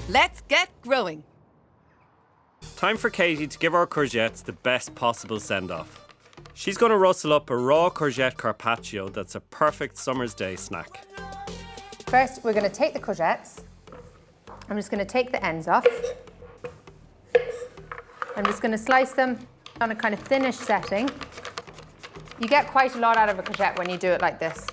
Let's get growing. Time for Katie to give our courgettes the best possible send-off. She's going to rustle up a raw courgette carpaccio that's a perfect summer's day snack. First, we're going to take the courgettes. I'm just going to take the ends off. I'm just going to slice them on a kind of thinnish setting. You get quite a lot out of a courgette when you do it like this.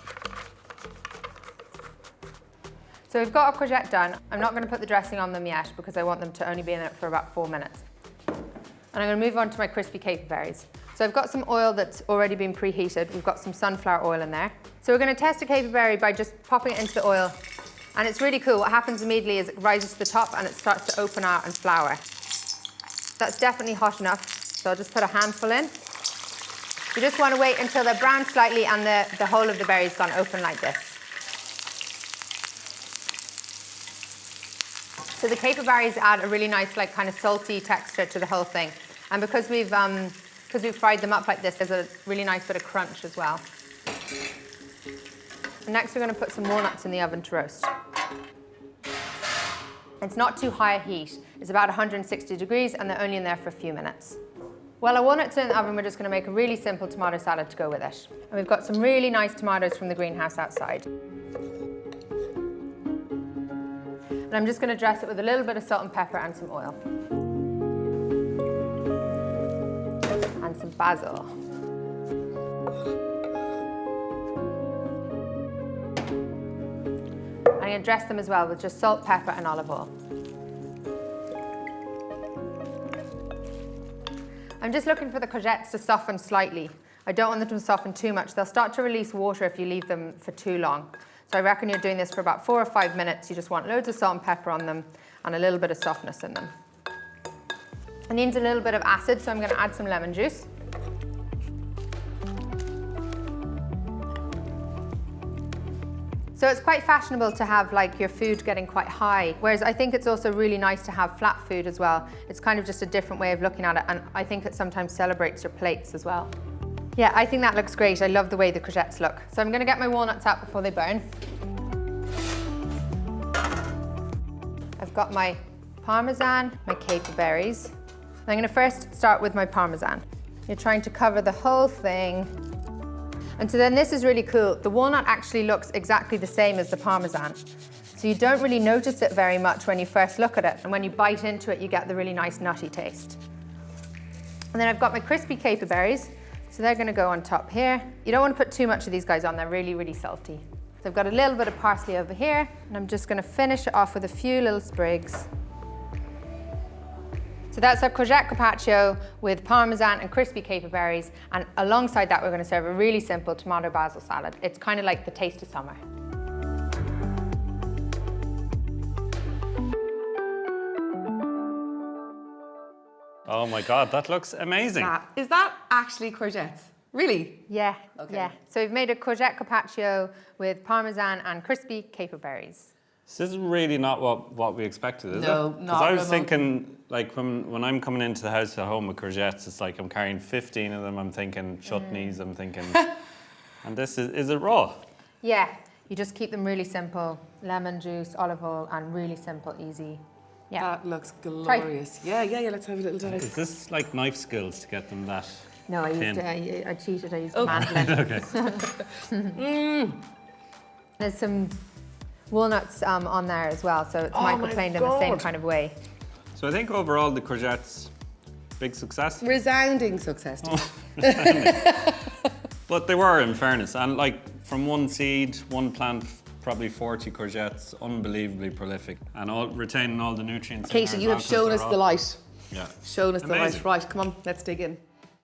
So we've got our courgette done. I'm not going to put the dressing on them yet because I want them to only be in it for about 4 minutes. And I'm going to move on to my crispy caperberries. So I've got some oil that's already been preheated. We've got some sunflower oil in there. So we're going to test a caperberry by just popping it into the oil. And it's really cool. What happens immediately is it rises to the top and it starts to open out and flour. That's definitely hot enough. So I'll just put a handful in. You just want to wait until they're browned slightly and the whole of the berry's gone open like this. So the caperberries add a really nice, like, kind of salty texture to the whole thing. And because we've fried them up like this, there's a really nice bit of crunch as well. And next we're going to put some walnuts in the oven to roast. It's not too high a heat. It's about 160 degrees and they're only in there for a few minutes. While our walnuts are in the oven, we're just going to make a really simple tomato salad to go with it. And we've got some really nice tomatoes from the greenhouse outside. And I'm just going to dress it with a little bit of salt and pepper and some oil. And some basil. I'm going to dress them as well with just salt, pepper and olive oil. I'm just looking for the courgettes to soften slightly. I don't want them to soften too much. They'll start to release water if you leave them for too long. So I reckon you're doing this for about 4 or 5 minutes. You just want loads of salt and pepper on them and a little bit of softness in them. It needs a little bit of acid, so I'm going to add some lemon juice. So it's quite fashionable to have like your food getting quite high, whereas I think it's also really nice to have flat food as well. It's kind of just a different way of looking at it, and I think it sometimes celebrates your plates as well. Yeah, I think that looks great. I love the way the courgettes look. So I'm going to get my walnuts out before they burn. I've got my Parmesan, my caperberries. I'm going to first start with my Parmesan. You're trying to cover the whole thing. And so then this is really cool. The walnut actually looks exactly the same as the Parmesan. So you don't really notice it very much when you first look at it. And when you bite into it, you get the really nice nutty taste. And then I've got my crispy caperberries. So they're going to go on top here. You don't want to put too much of these guys on. They're really, really salty. So I've got a little bit of parsley over here. And I'm just going to finish it off with a few little sprigs. So that's our courgette carpaccio with Parmesan and crispy caperberries. And alongside that, we're going to serve a really simple tomato basil salad. It's kind of like the taste of summer. Oh my God, that looks amazing. Is that actually courgettes? Really? Yeah, Okay. yeah. So we've made a courgette carpaccio with Parmesan and crispy caperberries. This is really not what we expected, is it? No, not Because I was remotely. thinking, like, when I'm coming into the house at home with courgettes, it's like I'm carrying 15 of them. I'm thinking chutneys, I'm thinking... And this is it raw? Yeah, you just keep them really simple. Lemon juice, olive oil, and really simple, easy. Yeah. That looks glorious. Yeah, let's have a little dive. Is this like knife skills to get them that No, I thin? I cheated. I used Oh. mandolin. Okay. There's some walnuts on there as well, so it's Oh my microplaned in the same God. kind of way. So I think overall the courgettes, big success. Resounding success. But they were, in fairness. And like from one seed, one plant, probably 40 courgettes, unbelievably prolific. And retaining all the nutrients. in there Katie, as you well, have 'cause shown they're us all- the light. Yeah. Shown us the light. Amazing. Right, come on, let's dig in.